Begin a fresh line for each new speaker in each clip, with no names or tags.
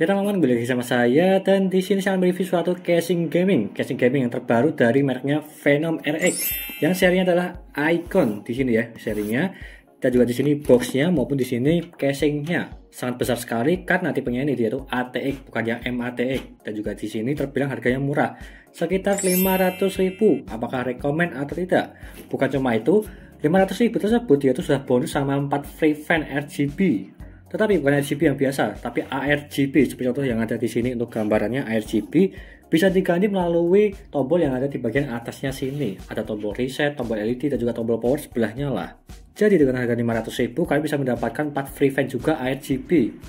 Ya teman-teman, kembali lagi sama saya dan di sini saya mereview suatu casing gaming yang terbaru dari mereknya Venom RX yang serinya adalah Icon di sini ya serinya. Dan juga di sini boxnya maupun di sini casingnya sangat besar sekali karena tipenya ini dia tuh ATX bukan yang MATX. Dan juga di sini terbilang harganya murah sekitar 500.000. Apakah rekomend atau tidak? Bukan cuma itu, 500.000 tersebut dia tuh sudah bonus sama 4 free fan RGB. Tetapi bukan RGB yang biasa, tapi ARGB seperti contoh yang ada di sini untuk gambarannya ARGB bisa diganti melalui tombol yang ada di bagian atasnya sini. Ada tombol reset, tombol LED dan juga tombol power sebelahnya lah. Jadi dengan harga 500.000 kalian bisa mendapatkan 4 free fan juga ARGB.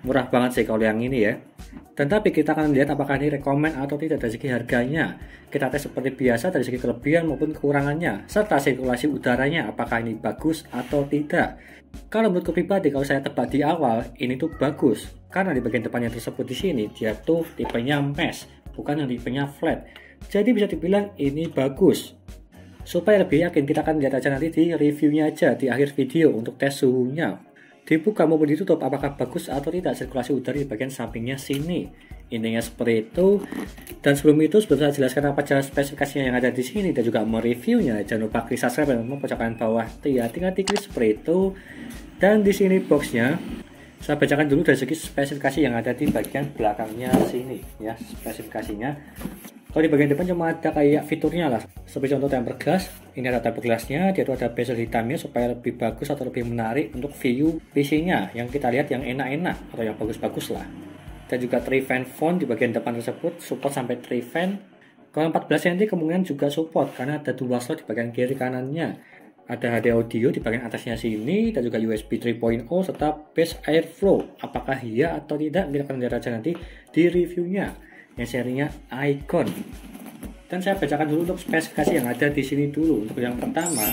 Murah banget sih kalau yang ini ya. Dan tapi kita akan lihat apakah ini rekomend atau tidak dari segi harganya. Kita tes seperti biasa dari segi kelebihan maupun kekurangannya, serta sirkulasi udaranya apakah ini bagus atau tidak. Kalau menurutku pribadi, kalau saya tebak di awal, ini tuh bagus. Karena di bagian depannya tersebut di sini, dia tuh tipenya mesh, bukan yang tipenya flat. Jadi bisa dibilang ini bagus. Supaya lebih yakin, kita akan lihat aja nanti di reviewnya aja di akhir video untuk tes suhunya. Dibuka maupun ditutup apakah bagus atau tidak sirkulasi udara di bagian sampingnya sini. Intinya seperti itu. Dan sebelum itu sebelum saya jelaskan apa aja spesifikasinya yang ada di sini dan juga mereviewnya, jangan lupa klik subscribe dan pojok kanan bawah ya, tinggal diklik seperti itu. Dan di sini boxnya saya bacakan dulu dari segi spesifikasi yang ada di bagian belakangnya sini ya, spesifikasinya. Kalau di bagian depan cuma ada kayak fiturnya lah, seperti contoh tempered glass. Ini ada tempered glassnya, dia tuh ada bezel hitamnya supaya lebih bagus atau lebih menarik untuk view PC-nya yang kita lihat yang enak-enak atau yang bagus-bagus lah. Dan juga 3 fan font di bagian depan tersebut support sampai 3 fan. Kalau 14 cm kemungkinan juga support karena ada 2 slot di bagian kiri kanannya. Ada HD audio di bagian atasnya sini dan juga USB 3.0 serta base airflow. Apakah iya atau tidak kita akan lihat aja nanti di reviewnya yang serinya Icon. Dan saya bacakan dulu untuk spesifikasi yang ada di sini dulu. Untuk yang pertama,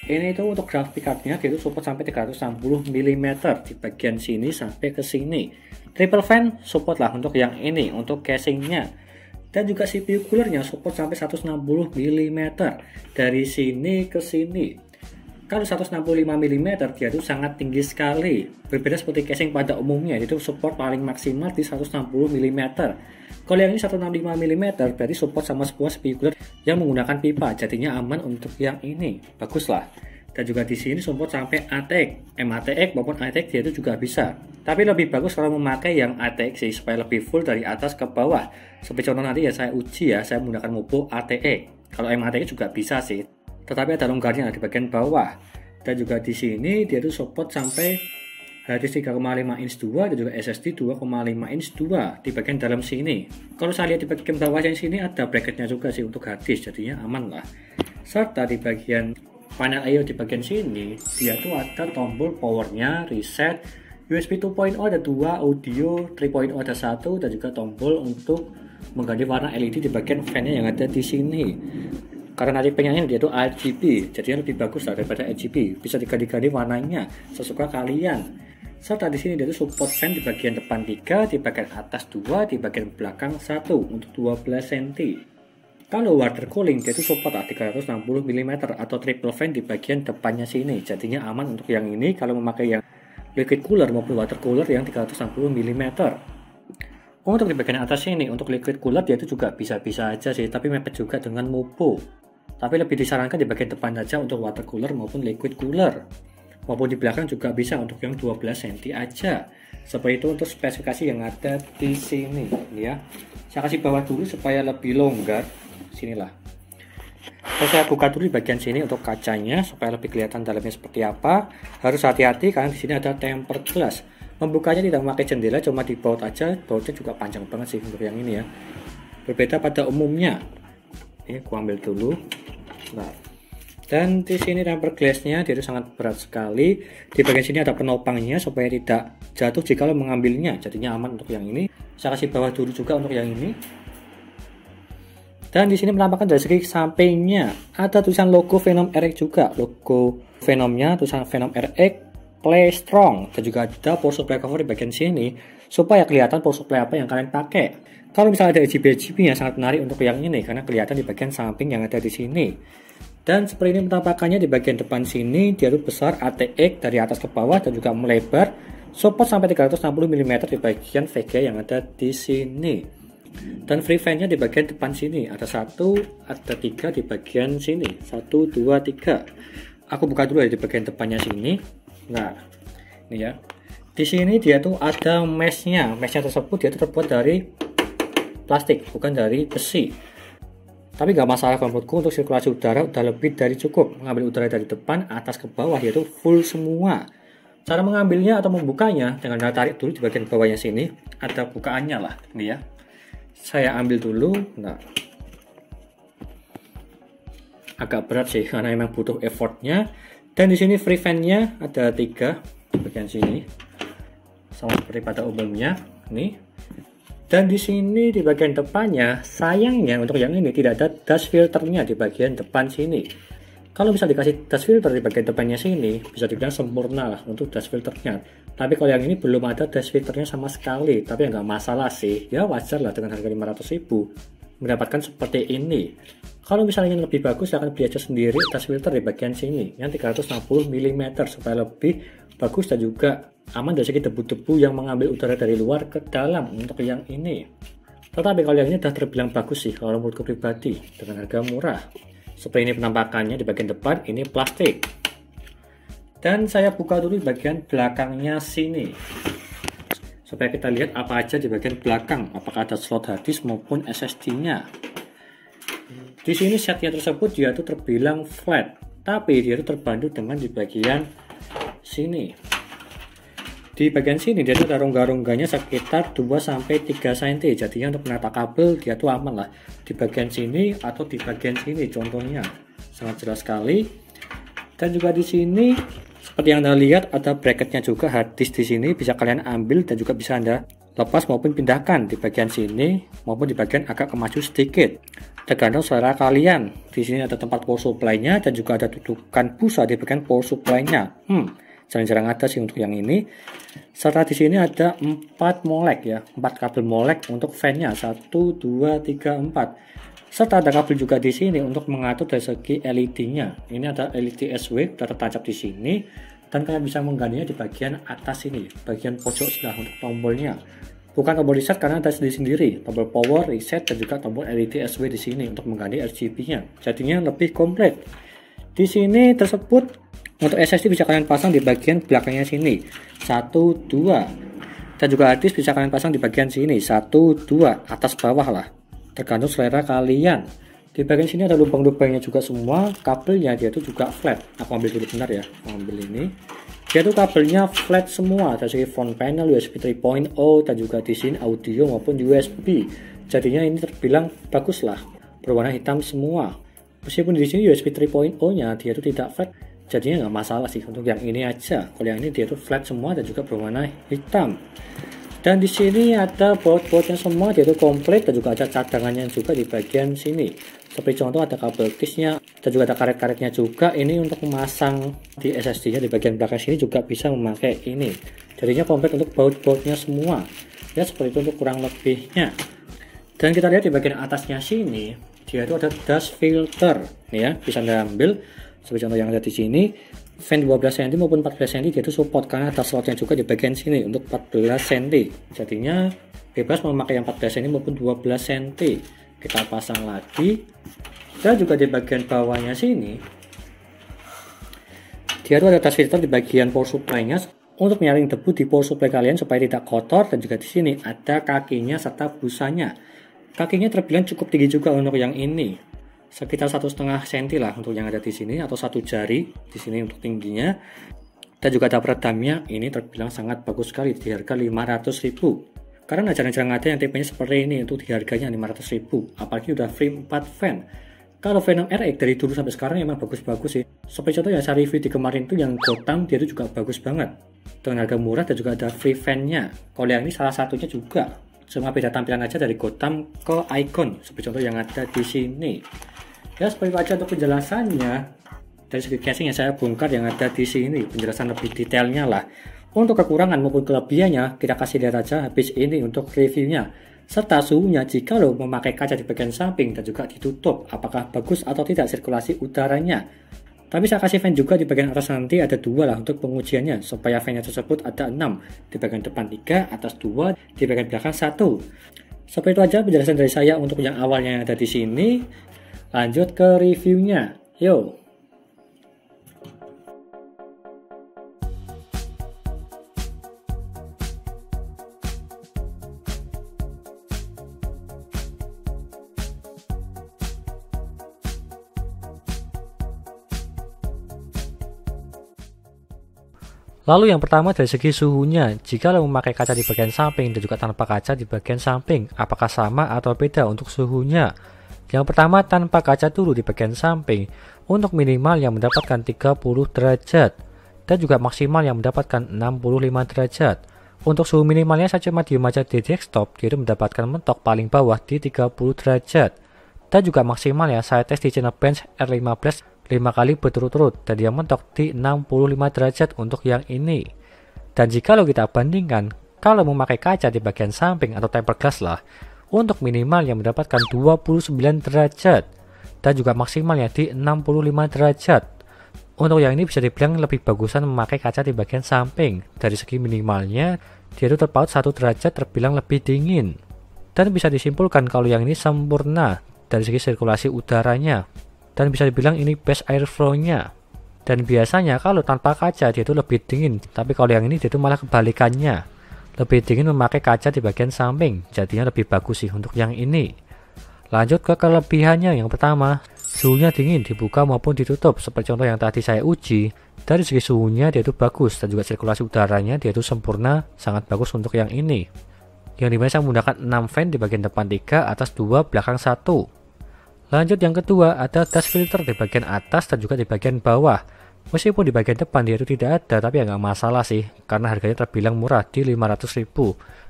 ini itu untuk graphic cardnya dia itu support sampai 360 mm di bagian sini sampai ke sini. Triple fan support lah untuk yang ini, untuk casingnya. Dan juga CPU coolernya support sampai 160 mm dari sini ke sini. Kalau 165 mm dia itu sangat tinggi sekali. Berbeda seperti casing pada umumnya, itu support paling maksimal di 160 mm. Kalau yang ini 165 mm berarti support sama sebuah CPU cooler yang menggunakan pipa, jadinya aman untuk yang ini. Bagus lah. Dan juga di sini support sampai ATX, MATX maupun ATX dia itu juga bisa. Tapi lebih bagus kalau memakai yang ATX sih supaya lebih full dari atas ke bawah. Seperti contoh nanti ya saya uji ya, saya menggunakan Mobo ATX. Kalau MATX juga bisa sih. Tetapi ada longgarnya di bagian bawah. Dan juga di sini dia itu support sampai HDD 3,5 inch 2 dan juga SSD 2,5 inch 2 di bagian dalam sini. Kalau saya lihat di bagian bawahnya sini ada bracketnya juga sih untuk harddisk, jadinya aman lah. Serta di bagian panel I/O di bagian sini dia tuh ada tombol powernya, reset, USB 2.0 ada 2, audio 3.0 ada 1 dan juga tombol untuk mengganti warna LED di bagian fan-nya yang ada di sini. Karena nanti pengennya dia tuh RGB, jadinya lebih bagus lah daripada RGB. Bisa diganti-ganti warnanya sesuka kalian. Serta di sini dia tuh support fan di bagian depan 3, di bagian atas 2, di bagian belakang 1 untuk 12 cm. Kalau water cooling dia tuh support 360 mm atau triple fan di bagian depannya sini. Jadinya aman untuk yang ini kalau memakai yang liquid cooler maupun water cooler yang 360 mm. Untuk di bagian atas ini, untuk liquid cooler dia itu juga bisa-bisa aja sih, tapi mepet juga dengan Mobo. Tapi lebih disarankan di bagian depan aja untuk water cooler maupun liquid cooler. Maupun di belakang juga bisa untuk yang 12 cm aja. Seperti itu untuk spesifikasi yang ada di sini ya. Saya kasih bawah dulu supaya lebih longgar. Sinilah. Terus saya buka dulu di bagian sini untuk kacanya supaya lebih kelihatan dalamnya seperti apa. Harus hati-hati karena di sini ada tempered glass. Membukanya tidak memakai jendela, cuma di baut aja. Bautnya juga panjang banget sih untuk yang ini ya. Berbeda pada umumnya. Ini aku ambil dulu. Nah, dan di sini tempered glassnya dia itu sangat berat sekali. Di bagian sini ada penopangnya supaya tidak jatuh jika lo mengambilnya. Jadinya aman untuk yang ini. Saya kasih bawah dulu juga untuk yang ini. Dan di sini menampakkan dari segi sampingnya ada tulisan logo Venom RX juga. Logo Venomnya tulisan Venom RX Play Strong. Dan juga ada power supply cover di bagian sini supaya kelihatan power supply apa yang kalian pakai. Kalau misalnya ada RGB-nya sangat menarik untuk yang ini karena kelihatan di bagian samping yang ada di sini. Dan seperti ini penampakannya di bagian depan sini dia itu besar ATX dari atas ke bawah dan juga melebar Support sampai 360 mm di bagian VGA yang ada di sini. Dan free fan-nya di bagian depan sini. Ada 3 di bagian sini. 1, 2, 3. Aku buka dulu ya di bagian depannya sini. Nah, ini ya. Di sini dia tuh ada mesh-nya. Mesh-nya tersebut dia tuh terbuat dari plastik, bukan dari besi. Tapi nggak masalah kalau menurutku, untuk sirkulasi udara udah lebih dari cukup. Mengambil udara dari depan, atas ke bawah, yaitu full semua. Cara mengambilnya atau membukanya dengan tarik dulu di bagian bawahnya sini. Ada bukaannya lah, ini ya. Saya ambil dulu. Nah, agak berat sih karena memang butuh effortnya. Dan di sini free fan-nya ada 3 di bagian sini, sama seperti pada umumnya. Nih. Dan di sini di bagian depannya, sayangnya untuk yang ini tidak ada dust filternya di bagian depan sini. Kalau bisa dikasih dust filter di bagian depannya sini, bisa dibilang sempurna lah untuk dust filternya. Tapi kalau yang ini belum ada dust filternya sama sekali. Tapi nggak masalah sih, ya wajar lah dengan harga 500.000 mendapatkan seperti ini. Kalau misalnya ingin lebih bagus, akan beli aja sendiri dust filter di bagian sini yang 360 mm supaya lebih bagus dan juga aman dari segi debu-debu yang mengambil udara dari luar ke dalam untuk yang ini. Tetapi kalau yang ini sudah terbilang bagus sih kalau menurutku pribadi, dengan harga murah. Seperti ini penampakannya di bagian depan, ini plastik. Dan saya buka dulu di bagian belakangnya sini, supaya kita lihat apa aja di bagian belakang, apakah ada slot hard disk maupun SSD-nya. Di sini setnya tersebut dia tuh terbilang flat, tapi dia tuh terbantu dengan di bagian sini. Di bagian sini dia tuh ada rongga-rongganya sekitar 2-3 cm. Jadinya untuk menata kabel dia tuh aman lah. Di bagian sini atau di bagian sini contohnya. Sangat jelas sekali. Dan juga di sini seperti yang Anda lihat ada bracketnya juga, hard disk di sini bisa kalian ambil dan juga bisa Anda lepas maupun pindahkan di bagian sini maupun di bagian agak kemaju sedikit. Tergantung selera kalian. Di sini ada tempat power supply-nya dan juga ada tutupan busa di bagian power supply-nya. Jarang-jarang ada sih untuk yang ini. Serta di sini ada 4 molek ya, 4 kabel molek untuk fan-nya, 1, 2, 3, 4. Serta ada kabel juga di sini untuk mengatur dari segi LED-nya. Ini ada LED SW sudah tertancap di sini dan kalian bisa menggantinya di bagian atas ini, bagian pojok sebelah untuk tombolnya. Bukan tombol reset karena ada sendiri, tombol power, reset dan juga tombol LED SW di sini untuk mengganti RGB-nya. Jadinya lebih komplit. Di sini tersebut untuk SSD bisa kalian pasang di bagian belakangnya sini, 1, 2. Dan juga hard disk bisa kalian pasang di bagian sini, 1, 2, atas bawah lah. Tergantung selera kalian. Di bagian sini ada lubang-lubangnya juga semua. Kabelnya dia itu juga flat. Aku ambil dulu benar ya. Aku ambil ini. Dia tuh kabelnya flat semua. Dari segi front panel USB 3.0 dan juga di sini audio maupun USB. Jadinya ini terbilang bagus lah. Berwarna hitam semua. Meskipun di sini USB 3.0-nya dia itu tidak flat. Jadinya nggak masalah sih untuk yang ini aja. Kalau yang ini dia tuh flat semua dan juga berwarna hitam. Dan di sini ada baut-bautnya semua, dia tuh komplit dan juga ada cadangannya juga di bagian sini. Seperti contoh ada kabel disknya dan juga ada karet-karetnya juga. Ini untuk memasang di SSD-nya di bagian belakang sini juga bisa memakai ini. Jadinya komplit untuk baut-bautnya semua. Ya seperti itu untuk kurang lebihnya. Dan kita lihat di bagian atasnya sini, dia itu ada dust filter. Nih ya, bisa Anda ambil. Seperti contoh yang ada di sini, fan 12 cm maupun 14 cm dia itu support karena ada slotnya juga di bagian sini untuk 14 cm. Jadinya bebas memakai yang 14 cm maupun 12 cm. Kita pasang lagi. Dan juga di bagian bawahnya sini, dia itu ada dust filter di bagian power supply-nya untuk menyaring debu di power supply kalian supaya tidak kotor. Dan juga di sini ada kakinya serta busanya. Kakinya terbilang cukup tinggi juga untuk yang ini. Sekitar 1,5 cm lah untuk yang ada di sini atau 1 jari di sini untuk tingginya. Dan juga ada peredamnya, ini terbilang sangat bagus sekali di harga 500.000. Karena jarang-jarang ada yang tipenya seperti ini untuk di harganya 500.000. Apalagi udah free 4 fan. Kalau Venom RX dari dulu sampai sekarang emang bagus-bagus sih. Seperti contoh yang saya review di kemarin itu yang Gotham, dia itu juga bagus banget. Dengan harga murah dan juga ada free fan-nya. Kalau yang ini salah satunya juga. Cuma beda tampilan aja dari Gotham ke Icon. Seperti contoh yang ada di sini. Ya seperti itu aja untuk penjelasannya. Dari segi casing yang saya bongkar yang ada di sini, penjelasan lebih detailnya lah. Untuk kekurangan maupun kelebihannya kita kasih lihat aja habis ini untuk reviewnya. Serta suhunya jika lo memakai kaca di bagian samping dan juga ditutup, apakah bagus atau tidak sirkulasi udaranya. Tapi saya kasih fan juga di bagian atas nanti ada 2 lah untuk pengujiannya, supaya fannya tersebut ada 6, di bagian depan 3, atas 2, di bagian belakang 1. Seperti itu aja penjelasan dari saya untuk yang awalnya yang ada di sini. Lanjut ke reviewnya, yuk. Lalu yang pertama dari segi suhunya, jika lo memakai kaca di bagian samping dan juga tanpa kaca di bagian samping, apakah sama atau beda untuk suhunya? Yang pertama tanpa kaca dulu di bagian samping, untuk minimal yang mendapatkan 30 derajat, dan juga maksimal yang mendapatkan 65 derajat. Untuk suhu minimalnya saya cuma diem aja di desktop, jadi mendapatkan mentok paling bawah di 30 derajat. Dan juga maksimalnya saya tes di Cinebench R15 5 kali berturut-turut dan dia mentok di 65 derajat untuk yang ini. Dan jika kita bandingkan, kalau memakai kaca di bagian samping atau tempered glass lah, untuk minimal yang mendapatkan 29 derajat dan juga maksimalnya di 65 derajat. Untuk yang ini bisa dibilang lebih bagusan memakai kaca di bagian samping. Dari segi minimalnya, dia itu terpaut 1 derajat terbilang lebih dingin. Dan bisa disimpulkan kalau yang ini sempurna dari segi sirkulasi udaranya. Dan bisa dibilang ini best airflow-nya. Dan biasanya kalau tanpa kaca dia itu lebih dingin, tapi kalau yang ini dia itu malah kebalikannya. Lebih dingin memakai kaca di bagian samping, jadinya lebih bagus sih untuk yang ini. Lanjut ke kelebihannya. Yang pertama, suhunya dingin dibuka maupun ditutup. Seperti contoh yang tadi saya uji, dari segi suhunya dia itu bagus dan juga sirkulasi udaranya dia itu sempurna, sangat bagus untuk yang ini. Yang dimana saya menggunakan 6 fan di bagian depan 3, atas 2, belakang 1. Lanjut yang kedua, ada dust filter di bagian atas dan juga di bagian bawah. Meskipun di bagian depan dia itu tidak ada, tapi ya nggak masalah sih, karena harganya terbilang murah di 500.000.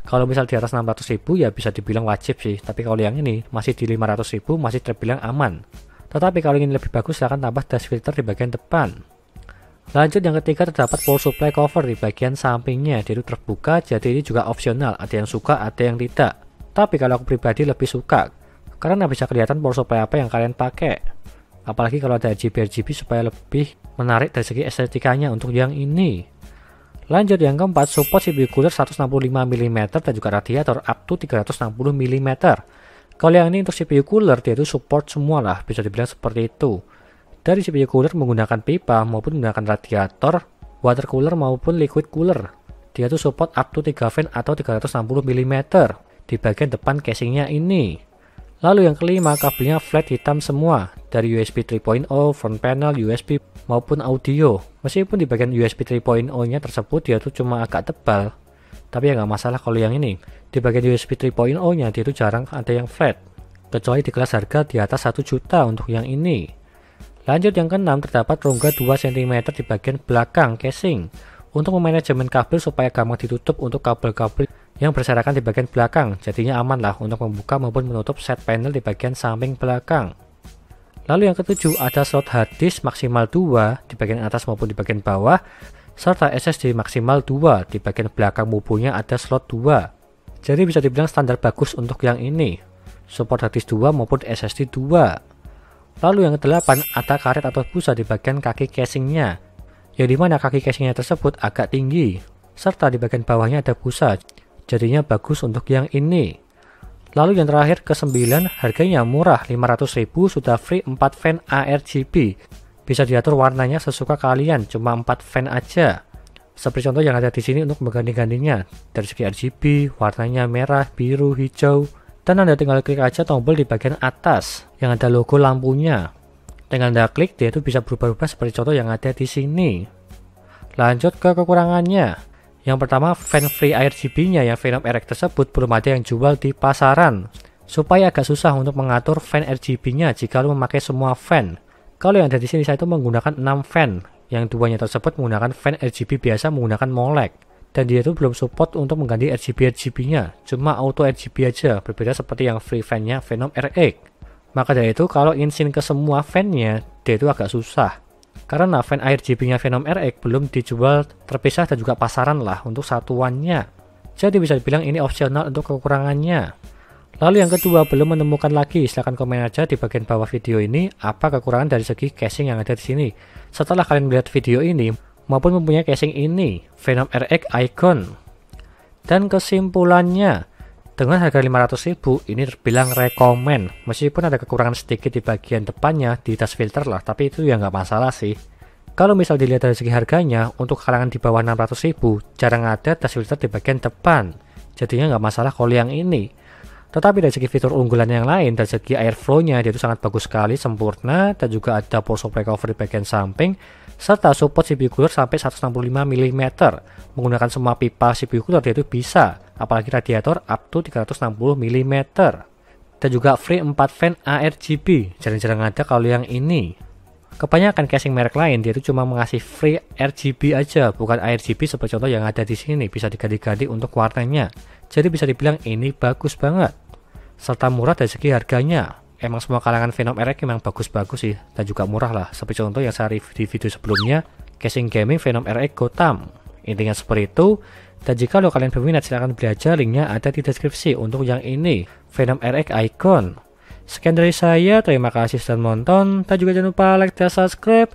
Kalau misal di atas 600.000 ya bisa dibilang wajib sih, tapi kalau yang ini masih di 500.000 masih terbilang aman. Tetapi kalau ingin lebih bagus silahkan tambah dust filter di bagian depan. Lanjut yang ketiga, terdapat power supply cover di bagian sampingnya, dia itu terbuka, jadi ini juga opsional, ada yang suka ada yang tidak. Tapi kalau aku pribadi lebih suka, karena bisa kelihatan power supply apa yang kalian pakai. Apalagi kalau ada RGB supaya lebih menarik dari segi estetikanya untuk yang ini. Lanjut yang keempat, support CPU cooler 165 mm dan juga radiator up to 360 mm. Kalau yang ini untuk CPU cooler dia itu support semua lah, bisa dibilang seperti itu. Dari CPU cooler menggunakan pipa maupun menggunakan radiator, water cooler maupun liquid cooler. Dia itu support up to 3 fan atau 360 mm di bagian depan casingnya ini. Lalu yang kelima, kabelnya flat hitam semua, dari USB 3.0, front panel, USB maupun audio. Meskipun di bagian USB 3.0 nya tersebut dia tuh cuma agak tebal, tapi ya nggak masalah kalau yang ini. Di bagian USB 3.0 nya dia tuh jarang ada yang flat, kecuali di kelas harga di atas 1 juta untuk yang ini. Lanjut yang keenam, terdapat rongga 2 cm di bagian belakang casing untuk memanajemen kabel supaya gampang ditutup untuk kabel-kabel yang berserakan di bagian belakang, jadinya aman lah untuk membuka maupun menutup set panel di bagian samping belakang. Lalu yang ketujuh, ada slot hard disk maksimal 2 di bagian atas maupun di bagian bawah, serta SSD maksimal 2 di bagian belakang mubuhnya ada slot 2. Jadi bisa dibilang standar bagus untuk yang ini, support hard disk 2 maupun SSD 2. Lalu yang kedelapan, ada karet atau busa di bagian kaki casingnya, yang dimana kaki casingnya tersebut agak tinggi, serta di bagian bawahnya ada busa, jadinya bagus untuk yang ini. Lalu yang terakhir ke-9, harganya murah, 500.000 sudah free 4 fan ARGB. Bisa diatur warnanya sesuka kalian, cuma 4 fan aja. Seperti contoh yang ada di sini untuk mengganti-gantinya. Dari segi RGB, warnanya merah, biru, hijau, dan Anda tinggal klik aja tombol di bagian atas yang ada logo lampunya. Dengan Anda klik, dia itu bisa berubah-ubah seperti contoh yang ada di sini. Lanjut ke kekurangannya. Yang pertama, fan free RGB-nya yang Venom RX tersebut belum ada yang jual di pasaran. Supaya agak susah untuk mengatur fan RGB-nya jika lo memakai semua fan. Kalau yang ada di sini saya itu menggunakan 6 fan. Yang duanya tersebut menggunakan fan RGB biasa menggunakan Molek. Dan dia itu belum support untuk mengganti RGB-nya. Cuma auto RGB aja, berbeda seperti yang free fan-nya Venom RX. Maka dari itu kalau ingin ke semua fan-nya, dia itu agak susah. Karena fan RGB-nya Venom RX belum dijual terpisah dan juga pasaran lah untuk satuannya. Jadi bisa dibilang ini opsional untuk kekurangannya. Lalu yang kedua, belum menemukan lagi, silahkan komen aja di bagian bawah video ini apa kekurangan dari segi casing yang ada di sini. Setelah kalian melihat video ini maupun mempunyai casing ini, Venom RX Icon. Dan kesimpulannya, dengan harga 500.000 ini terbilang rekomen, meskipun ada kekurangan sedikit di bagian depannya, di tas filter lah, tapi itu ya nggak masalah sih. Kalau misal dilihat dari segi harganya, untuk kalangan di bawah 600.000 jarang ada tas filter di bagian depan, jadinya nggak masalah kalau yang ini. Tetapi dari segi fitur unggulan yang lain, dari segi airflow-nya dia itu sangat bagus sekali, sempurna, dan juga ada pulse recovery di bagian samping, serta support CPU cooler sampai 165 mm. Menggunakan semua pipa CPU cooler dia itu bisa, apalagi radiator up to 360 mm. Dan juga free 4 fan ARGB, jarang-jarang ada kalau yang ini. Kebanyakan casing merek lain dia itu cuma mengasih free RGB aja, bukan ARGB seperti contoh yang ada di sini, bisa diganti-ganti untuk warnanya. Jadi bisa dibilang ini bagus banget. Serta murah dari segi harganya. Emang semua kalangan Venom RX memang bagus-bagus sih, dan juga murah lah. Seperti contoh yang saya review di video sebelumnya, casing gaming Venom RX Gotham. Intinya seperti itu. Dan jika lo kalian berminat silahkan beli aja, linknya ada di deskripsi untuk yang ini, Venom RX Icon. Sekian dari saya, terima kasih sudah menonton, dan juga jangan lupa like dan subscribe,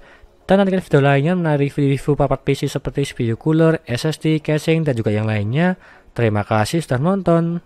dan nantikan video lainnya mengenai review-review papat PC seperti CPU cooler, SSD, casing, dan juga yang lainnya. Terima kasih sudah menonton.